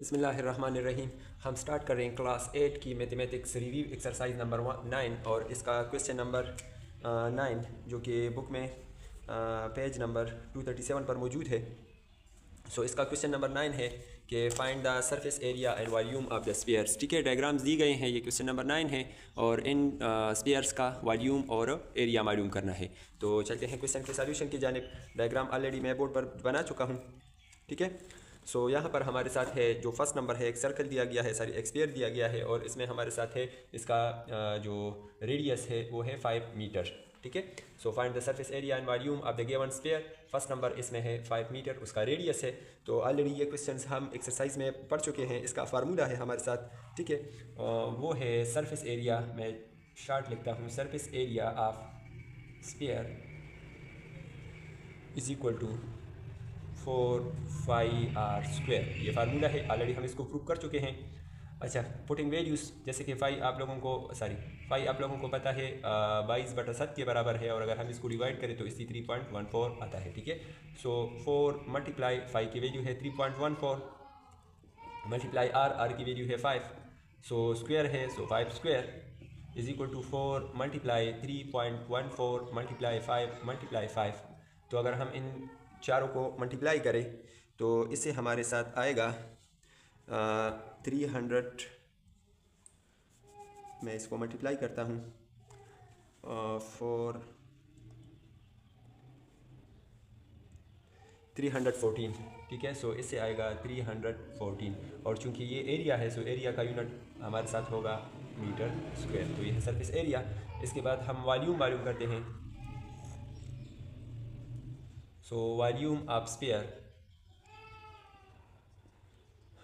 बिस्मिल्लाहिर्रहमानिर्रहीम। हम स्टार्ट कर रहे हैं क्लास 8 की मैथमेटिक्स रिव्यू एक्सरसाइज नंबर 9 और इसका क्वेश्चन नंबर 9 जो कि बुक में पेज नंबर 237 पर मौजूद है। इसका क्वेश्चन नंबर 9 है कि find the surface area and volume of the spheres. ठीक है, डायग्राम्स दी गए हैं, ये क्वेश्चन नंबर 9 है और इन स्फीयर्स का वॉल्यूम और एरिया मालूम करना है। तो चलते हैं क्वेश्चन के सॉल्यूशन की जानिब। डायग्राम ऑलरेडी मैं बोर्ड पर बना चुका हूँ। ठीक है, यहाँ पर हमारे साथ है जो फर्स्ट नंबर है, एक सर्कल दिया गया है, एक स्फीयर दिया गया है और इसमें हमारे साथ है इसका जो रेडियस है वो है 5 मीटर। ठीक है, find the surface area and volume of the given sphere. First number इसमें है 5 मीटर, उसका रेडियस है। तो ऑलरेडी ये क्वेश्चंस हम एक्सरसाइज में पढ़ चुके हैं। इसका फार्मूला है हमारे साथ। ठीक है, वो है सरफेस एरिया, मैं शार्ट लिखता हूँ, surface area of sphere is equal to 4πr square. ये फार्मूला है, ऑलरेडी हम इसको प्रूव कर चुके हैं। अच्छा, पुटिंग वैल्यूज़, जैसे कि फाई आप लोगों को पता है 22/7 के बराबर है और अगर हम इसको डिवाइड करें तो इसकी 3.14 आता है। ठीक है, 4 मल्टीप्लाई 5 की वैल्यू है 3.14 मल्टीप्लाई आर की वैल्यू है 5, स्क्वायर है 5 square is equal to 4 multiply 3.14 multiply 5 multiply 5। तो अगर हम इन चारों को मल्टीप्लाई करें तो इससे हमारे साथ आएगा 300। मैं इसको मल्टीप्लाई करता हूँ 314। ठीक है, इससे आएगा 314 और चूंकि ये एरिया है एरिया का यूनिट हमारे साथ होगा मीटर स्क्वायर। तो ये है सरफेस एरिया। इसके बाद हम वॉल्यूम मालूम करते हैं। वॉल्यूम ऑफ स्फीयर,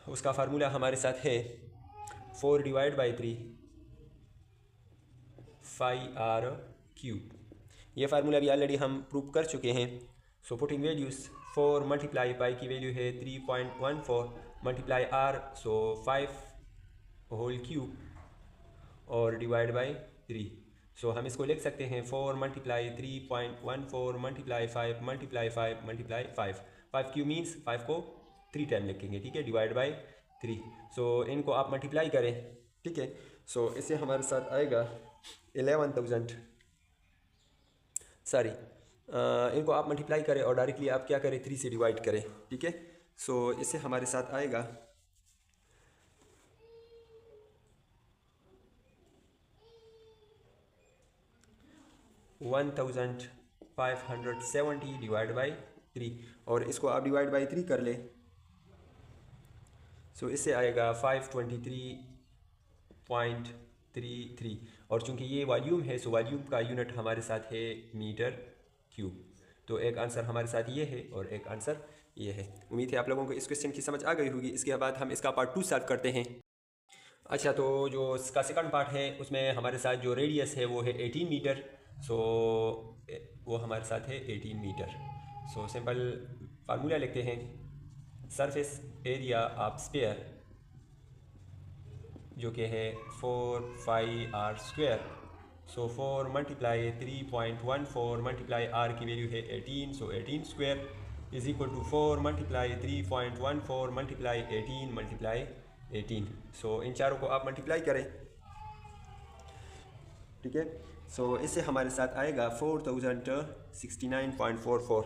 उसका फार्मूला हमारे साथ है 4 डिवाइड बाई 3 πr³। ये फार्मूला भी ऑलरेडी हम प्रूव कर चुके हैं। पुटिंग वैल्यूज़, 4 मल्टीप्लाई पाई की वैल्यू है 3.14 मल्टीप्लाई आर 5 होल क्यूब और डिवाइड बाई 3। हम इसको लिख सकते हैं 4 multiply 3.14 multiply 5 multiply 5 multiply 5 Q means 5 को 3 टाइम लिखेंगे। ठीक है, डिवाइड बाई 3। इनको आप मल्टीप्लाई करें। ठीक है, इससे हमारे साथ आएगा 11,000 इनको आप मल्टीप्लाई करें और डायरेक्टली आप क्या करें 3 से डिवाइड करें। ठीक है, इससे हमारे साथ आएगा 1570 डिवाइड बाई 3 और इसको आप डिवाइड बाई 3 कर ले। इससे आएगा 523.33 और चूंकि ये वॉल्यूम है वॉल्यूम का यूनिट हमारे साथ है मीटर क्यूब। तो एक आंसर हमारे साथ ये है और एक आंसर ये है। उम्मीद है आप लोगों को इस क्वेश्चन की समझ आ गई होगी। इसके बाद हम इसका पार्ट 2 सॉल्व करते हैं। अच्छा, तो जो इसका सेकंड पार्ट है उसमें हमारे साथ जो रेडियस है वो है 18 मीटर। वो हमारे साथ है 18 मीटर। सिंपल फार्मूला लिखते हैं, सरफेस एरिया ऑफ स्फीयर जो कि है 4πr²। 4 मल्टीप्लाई 3.14 मल्टीप्लाई आर की वैल्यू है 18, 18 square is equal to 4 multiply 3.14 multiply 18 multiply 18। इन चारों को आप मल्टीप्लाई करें। ठीक है, इससे हमारे साथ आएगा 4069.44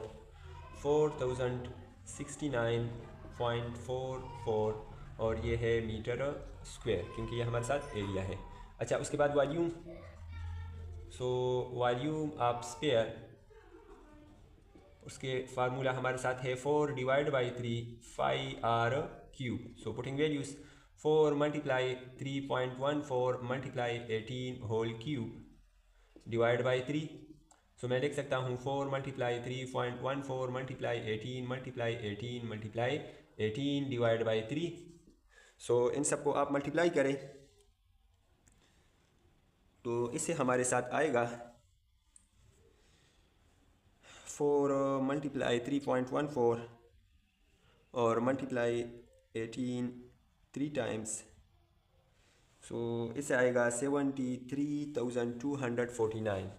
4069.44 और ये है मीटर स्क्वायर क्योंकि ये हमारे साथ एरिया है। अच्छा, उसके बाद वॉल्यूम, वॉल्यूम ऑफ स्फीयर, उसके फार्मूला हमारे साथ है 4 divide by 3 πr³। Putting values, 4 multiply 3.14 multiply 18 whole cube divide by 3। मैं लिख सकता हूँ 4 multiply 3.14 multiply 18 multiply 18 multiply 18 divide by 3। इन सबको आप मल्टीप्लाई करें तो इससे हमारे साथ आएगा 4 मल्टीप्लाई 3.14 और मल्टीप्लाई 18 3 टाइम्स। इससे आएगा 73,249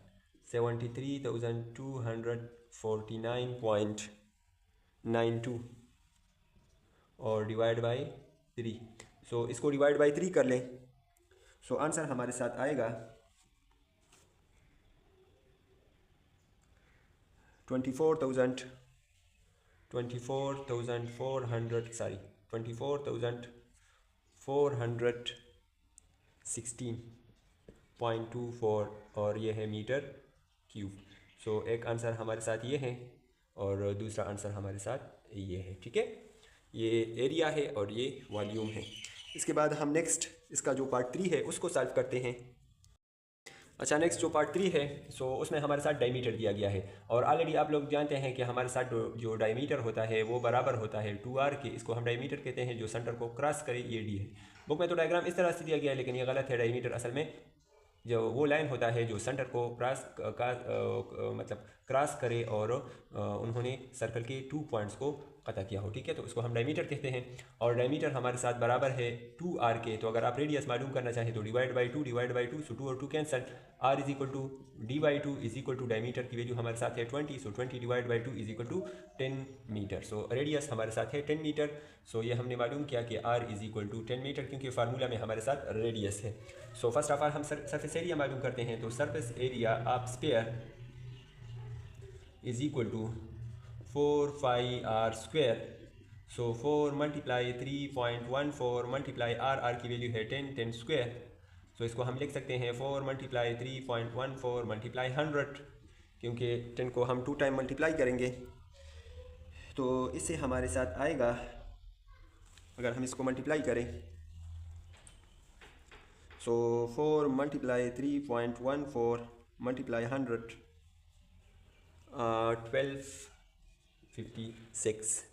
73,249.92 और डिवाइड बाई 3। सो इसको डिवाइड बाई 3 कर लें। सो आंसर हमारे साथ आएगा 24,400 24,416.24 और ये है मीटर क्यूब। सो एक आंसर हमारे साथ ये है और दूसरा आंसर हमारे साथ ये है। ठीक है, ये एरिया है और ये वॉल्यूम है। इसके बाद हम नेक्स्ट इसका जो पार्ट 3 है उसको सॉल्व करते हैं। अच्छा, नेक्स्ट जो पार्ट 3 है सो उसमें हमारे साथ डायमीटर दिया गया है और ऑलरेडी आप लोग जानते हैं कि हमारे साथ जो डायमीटर होता है वो बराबर होता है 2r के। इसको हम डायमीटर कहते हैं, जो सेंटर को क्रॉस करे ये d है। बुक में तो डायग्राम इस तरह से दिया गया है लेकिन ये गलत है। डायमीटर असल में जो वो लाइन होता है जो सेंटर को मतलब क्रॉस करे और उन्होंने सर्कल के 2 पॉइंट्स को कता किया हो। ठीक है, तो उसको हम डायमीटर कहते हैं और डायमीटर हमारे साथ बराबर है 2r के। तो अगर आप रेडियस मालूम करना चाहें तो डिवाइड बाई 2 सो 2 और 2 cancel, r is equal to d by 2 is equal to diameter की वैल्यू हमारे साथ है 20। So 20 divide by 2 is equal to 10 metre. So radius हमारे साथ है 10 मीटर। सो ये हमने मालूम किया कि r is equal to 10 metre क्योंकि फार्मूला में हमारे साथ रेडियस है। सो फर्स्ट ऑफ ऑल हम सरफेस एरिया मालूम करते हैं। तो surface area of sphere is equal to 4πr square. So 4 multiply 3.14 multiply r की वैल्यू है 10 स्क्वायर। सो इसको हम लिख सकते हैं 4 मल्टीप्लाई 3.14 मल्टीप्लाई 100 क्योंकि 10 को हम 2 टाइम मल्टीप्लाई करेंगे। तो इससे हमारे साथ आएगा, अगर हम इसको मल्टीप्लाई करें सो 4 मल्टीप्लाई 3.14 मल्टीप्लाई 100 1256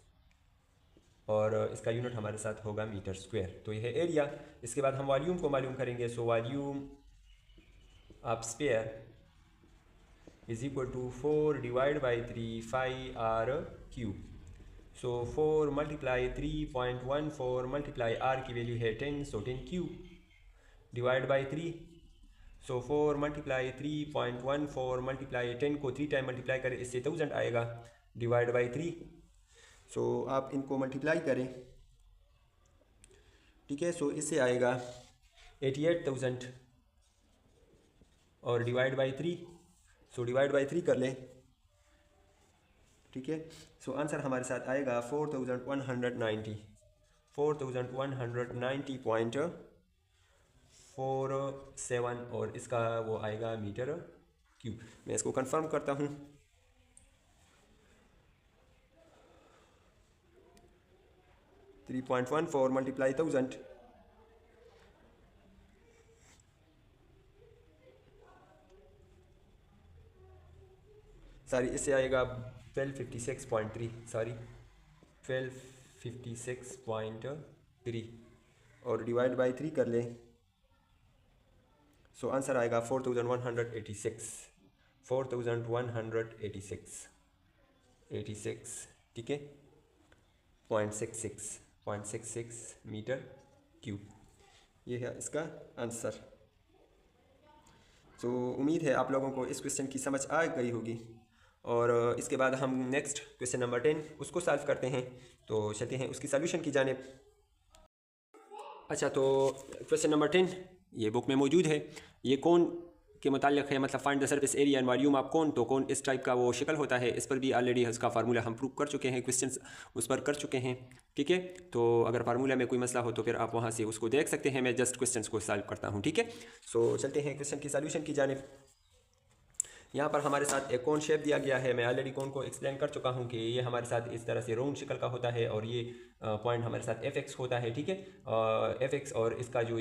और इसका यूनिट हमारे साथ होगा मीटर स्क्वायर। तो यह है एरिया। इसके बाद हम वॉल्यूम को मालूम करेंगे। So volume of sphere is equal to 4 divide by 3 5r cube. So 4 multiply 3.14 multiply r की वैल्यू है 10। So 10 cube divide by 3। So 4 multiply 3.14 multiply 10 को 3 टाइम मल्टीप्लाई करें इससे 1000 आएगा डिवाइड बाई 3। सो आप इनको मल्टीप्लाई करें। ठीक है, सो इससे आएगा 88,000 और divide by 3। So divide by 3 कर लें। ठीक है, सो आंसर हमारे साथ आएगा 4190.47 और इसका वो आएगा मीटर क्यूब। मैं इसको कंफर्म करता हूँ। थ्री 3.14 मल्टीप्लाई 1000 सॉरी इससे आएगा 1256.3 सॉरी 1256.3 और डिवाइड बाई 3 कर लें। सो आंसर आएगा 4186 ठीक है 0.66 मीटर क्यूब। ये है इसका आंसर। सो उम्मीद है आप लोगों को इस क्वेश्चन की समझ आ गई होगी और इसके बाद हम नेक्स्ट क्वेश्चन नंबर 10 उसको सॉल्व करते हैं। तो चलते हैं उसकी सॉल्यूशन की जानिब। अच्छा, तो क्वेश्चन नंबर 10 ये बुक में मौजूद है। ये कौन के मुताल्लिक़ है, मतलब find the surface area and volume of कौन। तो कौन इस टाइप का वो शक्ल होता है, इस पर भी ऑलरेडी उसका फार्मूला हम प्रूव कर चुके हैं, क्वेश्चंस उस पर कर चुके हैं। ठीक है, तो अगर फार्मूला में कोई मसला हो तो फिर आप वहाँ से उसको देख सकते हैं। मैं जस्ट क्वेश्चंस को सॉल्व करता हूँ। ठीक है, सो चलते हैं क्वेश्चन की सॉल्यूशन की जानिब। यहाँ पर हमारे साथ एक कोन शेप दिया गया है। मैं ऑलरेडी कोन को एक्सप्लेन कर चुका हूँ कि ये हमारे साथ इस तरह से राउंड शक्ल का होता है और ये पॉइंट हमारे साथ fx होता है। ठीक है, fx और इसका जो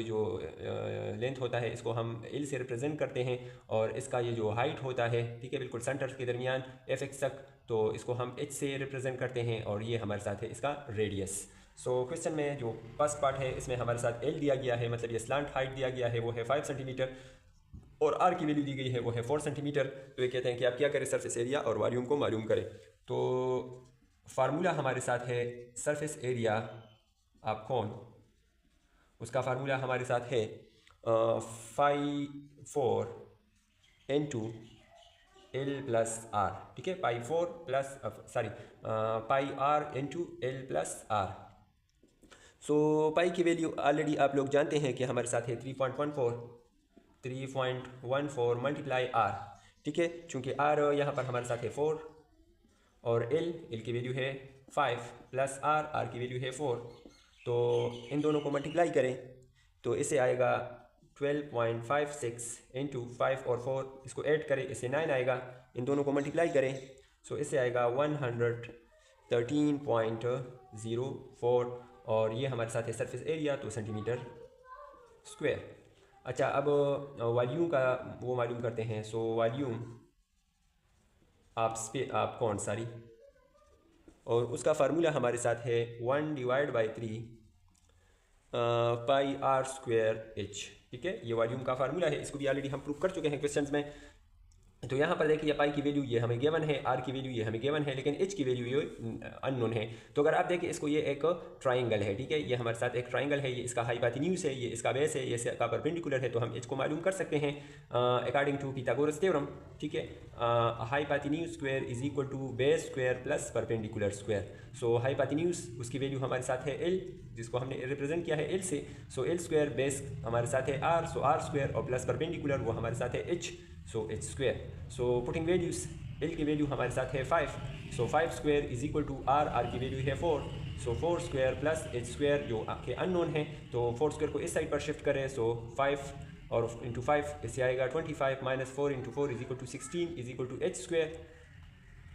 लेंथ होता है इसको हम l से रिप्रेजेंट करते हैं और इसका ये जो हाइट होता है, ठीक है, बिल्कुल सेंटर के दरमियान fx तक, तो इसको हम h से रिप्रेजेंट करते हैं और ये हमारे साथ है इसका रेडियस। सो क्वेश्चन में जो फर्स्ट पार्ट है इसमें हमारे साथ l दिया गया है, मतलब ये स्लांट हाइट दिया गया है वो है 5 सेंटीमीटर और r की वैल्यू दी गई है वो है 4 सेंटीमीटर। तो ये कहते हैं कि आप क्या करें, सरफेस एरिया और वॉल्यूम को मालूम करें। तो फार्मूला हमारे साथ है सरफेस एरिया आप कौन, उसका फार्मूला हमारे साथ है 4 into l प्लस r। ठीक है, पाई r into l plus r। सो पाई की वैल्यू ऑलरेडी आप लोग जानते हैं कि हमारे साथ है 3.14 मल्टीप्लाई आर, ठीक है। चूँकि आर यहाँ पर हमारे साथ है 4 और एल की वैल्यू है 5 प्लस आर की वैल्यू है 4, तो इन दोनों को मल्टीप्लाई करें तो इसे आएगा 12.56 इंटू 5 और 4, इसको ऐड करें इससे 9 आएगा, इन दोनों को मल्टीप्लाई करें सो इससे आएगा 113.04 और ये हमारे साथ है सरफेस एरिया तो सेंटीमीटर स्क्वायर। अच्छा, अब वॉल्यूम का वो मालूम करते हैं। सो वॉल्यूम आप कौन सारी और उसका फार्मूला हमारे साथ है 1/3 पाई आर स्क्वायर एच, ठीक है। ये वॉल्यूम का फार्मूला है, इसको भी ऑलरेडी हम प्रूव कर चुके हैं क्वेश्चंस में। तो यहाँ पर देखिए पाई की वैल्यू ये हमें गिवन है, आर की वैल्यू ये हमें गिवन है, लेकिन एच की वैल्यू ये अननोन है। तो अगर आप देखिए इसको, ये एक ट्राइंगल है, ठीक है, ये हमारे साथ एक ट्राइंगल है, ये इसका हाइपोटेन्यूज है, ये इसका बेस है, ये इसका परपेंडिकुलर है, तो हम एच को मालूम कर सकते हैं अकॉर्डिंग टू पिथागोरस थ्योरम, ठीक है। Hypotenuse square is equal to base square plus perpendicular square. So hypotenuse उसकी वैल्यू हमारे साथ है एल, जिसको हमने रिप्रेजेंट किया है एल से। सो एल स्क्वायर, बेस हमारे साथ है आर, सो आर स्क्वायर, और प्लस परपेंडिकुलर वो हमारे साथ है H, so H square. So putting values, L की वैल्यू हमारे साथ है 5, so 5 square is equal to R की वैल्यू है 4, so 4 square plus H square जो आपके अननोन है, तो 4 स्क्वायर को इस साइड पर शिफ्ट करें, सो 5 और इंटू 5 इससे आएगा 25 minus 4 into 4 is equal to 16 is equal to H square.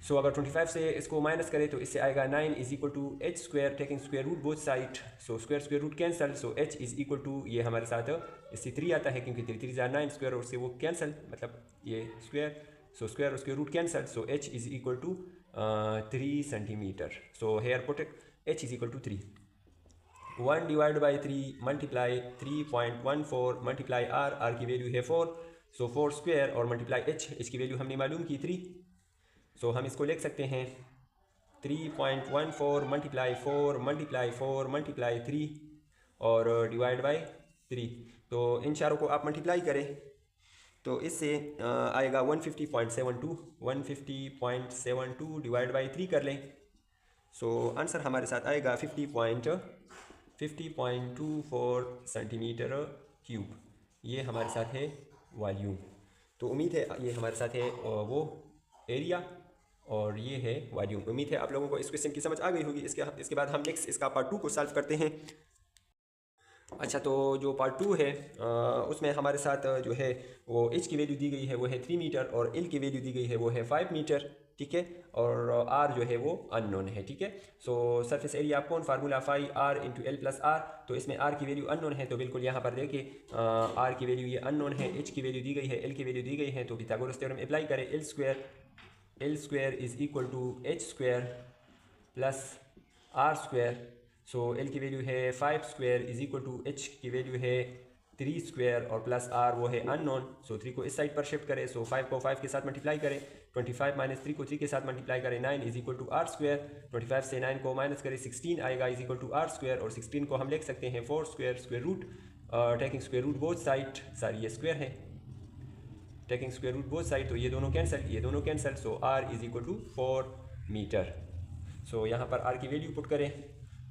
So अगर 25 से इसको माइनस करें तो इससे आएगा 9 is equal to H square, taking square root both side, so square root cancel, so H is equal to ये हमारे साथ इससे 3 आता है क्योंकि 3 3 9 स्क्वायर और से वो कैंसल, मतलब ये स्क्वायर, सो स्क्वायर और square root cancel, so H is equal to 3 centimetre. So here put H is equal to 3, 1/3 multiply 3.14 multiply are की वैल्यू है 4, सो 4 स्क्वायर और मल्टीप्लाई एच की वैल्यू हमने मालूम की 3, सो हम इसको लिख सकते हैं 3.14 मल्टीप्लाई 4 मल्टीप्लाई 3 और डिवाइड बाई 3। तो इन चारों को आप मल्टीप्लाई करें तो इससे आएगा 150.72 डिवाइड बाई 3 कर लें, सो आंसर हमारे साथ आएगा 50.24 सेंटीमीटर क्यूब। ये हमारे साथ है वॉल्यूम। तो उम्मीद है ये हमारे साथ है वो एरिया और ये है वॉल्यूम। उम्मीद है आप लोगों को इस क्वेश्चन की समझ आ गई होगी। इसके बाद हम नेक्स्ट इसका पार्ट 2 को सॉल्व करते हैं। अच्छा, तो जो पार्ट 2 है उसमें हमारे साथ जो है वो एच की वैल्यू दी गई है वो है 3 मीटर और एल की वैल्यू दी गई है वो है 5 मीटर, ठीक है, और आर जो है वो अननोन है, ठीक है। सो सरफेस एरिया कौन formula 5r into L plus R, तो इसमें आर की वैल्यू अननोन है, तो बिल्कुल यहाँ पर देखिए आर की वैल्यू ये अननोन है, एच की वैल्यू दी गई है, एल की वैल्यू दी गई है, तो पिथागोरस थ्योरम अप्लाई करें, L square is equal to H square plus R square. So L की वैल्यू है 5 square is equal to H की वैल्यू है 3 स्क्वायर और प्लस आर वो है अननोन, सो 3 को इस साइड पर शिफ्ट करें, सो 5 को 5 के साथ मल्टीप्लाई करें, 25 माइनस 3 को 3 के साथ मल्टीप्लाई करें, 9 is equal to R square, 25 से 9 को माइनस करें 16 आएगा is equal to R square, और 16 को हम लिख सकते हैं 4 square root taking square root both side, सारी ये स्क्वायर है, taking square root both side, तो ये दोनों cancel, so R is equal to 4 metre. So यहाँ पर आर की वैल्यू पुट करें,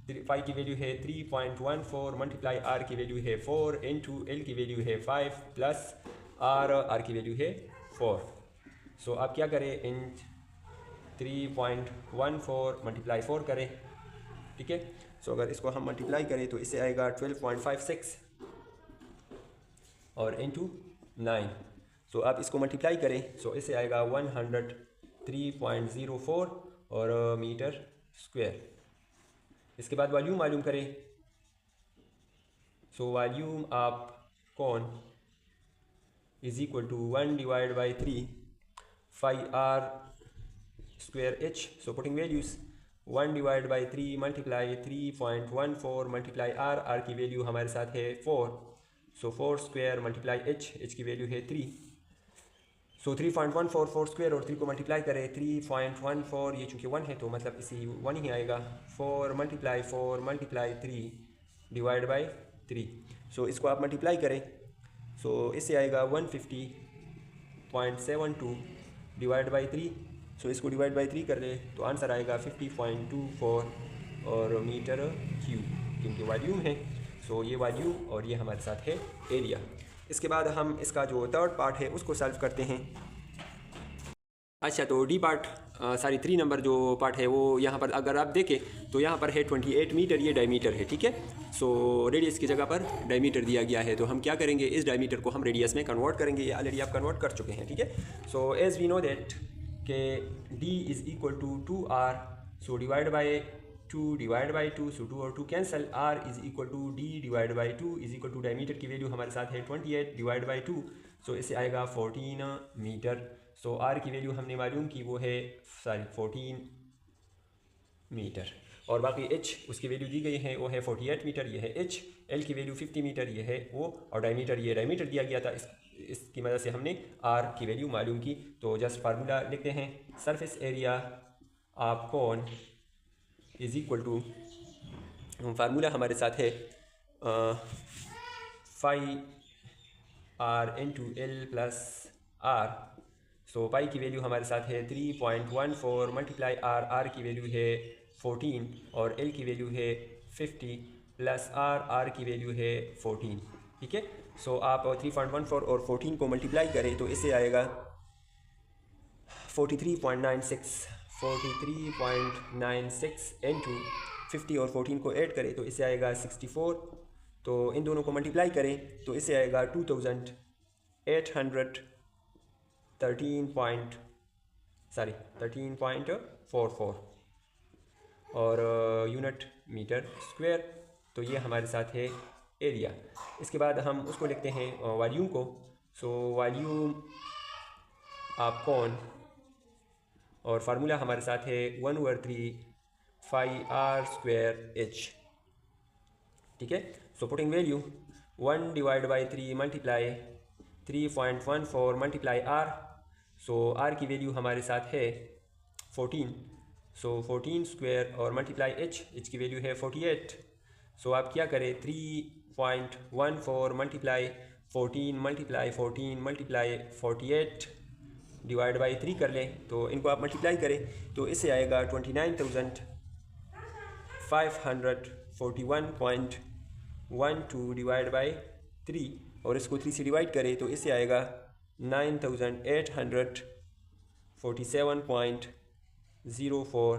5 की वैल्यू है 3.14 मल्टीप्लाई आर की वैल्यू है 4 इंटू एल की वैल्यू है 5 प्लस आर की वैल्यू है 4। सो आप क्या करें, इन 3.14 मल्टीप्लाई 4 करें, ठीक है। सो अगर इसको हम मल्टीप्लाई करें तो इससे आएगा 12.56 और इंटू 9, सो आप इसको मल्टीप्लाई करें, सो इससे आएगा 103.04 और मीटर स्क्वायर। इसके बाद वॉल्यूम मालूम करें, सो वॉल्यूम आप कौन is equal to 1/3 5r square H, so putting values 1/3 multiply 3.14 multiply are की वैल्यू हमारे साथ है 4, सो 4 स्क्वायर मल्टीप्लाई एच की वैल्यू है 3, सो 3.14 4 स्क्वायर और 3 को मल्टीप्लाई करें, 3.14 ये चूँकि 1 है तो मतलब इसी 1 ही आएगा, 4 मल्टीप्लाई 3 डिवाइड बाई 3, सो इसको आप मल्टीप्लाई करें, सो इससे आएगा 150.72 डिवाइड बाई 3, सो इसको डिवाइड बाई 3 कर ले तो आंसर आएगा 50.24 और मीटर क्यूब, क्योंकि वॉल्यूम है। सो ये वॉल्यूम और ये हमारे साथ है एरिया। इसके बाद हम इसका जो थर्ड पार्ट है उसको सॉल्व करते हैं। अच्छा, तो डी पार्ट सॉरी 3 नंबर जो पार्ट है वो यहाँ पर अगर आप देखें तो यहाँ पर है 28 मीटर, ये डायमीटर है, ठीक है। सो रेडियस की जगह पर डायमीटर दिया गया है, तो हम क्या करेंगे, इस डायमीटर को हम रेडियस में कन्वर्ट करेंगे। ये ऑलरेडी आप कन्वर्ट कर चुके हैं, ठीक है। So as we know that K D is equal to 2r, so divide by 2, so 2 और 2 cancel, r is equal to d divide by 2 is equal to diameter की वैल्यू हमारे साथ है 28 डिवाइड बाई 2, सो इससे आएगा 14 मीटर। सो R की value हमने मालूम की वो है 14 मीटर, और बाकी एच उसकी वैल्यू दी गई है वो है 48 मीटर, ये है एच। एल की वैल्यू 50 मीटर, ये है वो, और डायमीटर ये डायमीटर दिया गया था, इसकी मदद से हमने आर की वैल्यू मालूम की। तो जस्ट फार्मूला लिखते हैं, surface area of cone is equal to, formula हमारे साथ है pi R into L plus R. So pi की वैल्यू हमारे साथ है 3.14 मल्टीप्लाई आर, आर की वैल्यू है 14 और एल की वैल्यू है 50 प्लस आर, आर की वैल्यू है 14, ठीक है। सो आप 3.14 और 14 को मल्टीप्लाई करें तो इससे आएगा 43.96 इंटू 50 और 14 को ऐड करें तो इससे आएगा 64। तो इन दोनों को मल्टीप्लाई करें तो इससे आएगा 13.44 और यूनिट मीटर स्क्वायर। तो ये हमारे साथ है एरिया। इसके बाद हम उसको लिखते हैं वॉल्यूम को। सो वॉल्यूम ऑफ कोन, और फार्मूला हमारे साथ है 1/3 फाई आर स्क्वायर एच, ठीक है। So putting value 1 divide by 3 multiply 3.14 multiply R. So R की वैल्यू हमारे साथ है 14, सो 14 स्क्वायर और मल्टीप्लाई एच की वैल्यू है 48। सो आप क्या करें, 3.14 multiply 14 multiply 14 multiply 48 divide by 3 कर लें, तो इनको आप मल्टीप्लाई करें तो इससे आएगा 29,541.12 डिवाइड बाई 3, और इसको 3 से डिवाइड करें तो इससे आएगा 9,847.04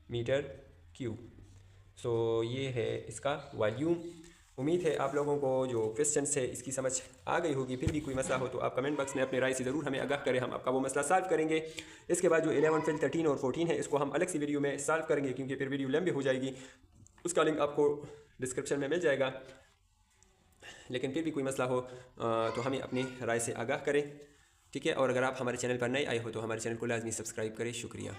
मीटर क्यूब। सो ये है इसका वॉल्यूम। उम्मीद है आप लोगों को जो क्वेश्चंस है इसकी समझ आ गई होगी। फिर भी कोई मसला हो तो आप कमेंट बॉक्स में अपने राय से ज़रूर हमें आगाह करें, हम आपका वो मसला सॉल्व करेंगे। इसके बाद जो 11, 12, 13 और 14 है इसको हम अलग सी वीडियो में सॉल्व करेंगे, क्योंकि फिर वीडियो लंबी हो जाएगी। उसका लिंक आपको डिस्क्रिप्शन में मिल जाएगा। लेकिन फिर भी कोई मसला हो तो हमें अपनी राय से आगाह करें, ठीक है। और अगर आप हमारे चैनल पर नए आए हो तो हमारे चैनल को लाजमी सब्सक्राइब करें। शुक्रिया।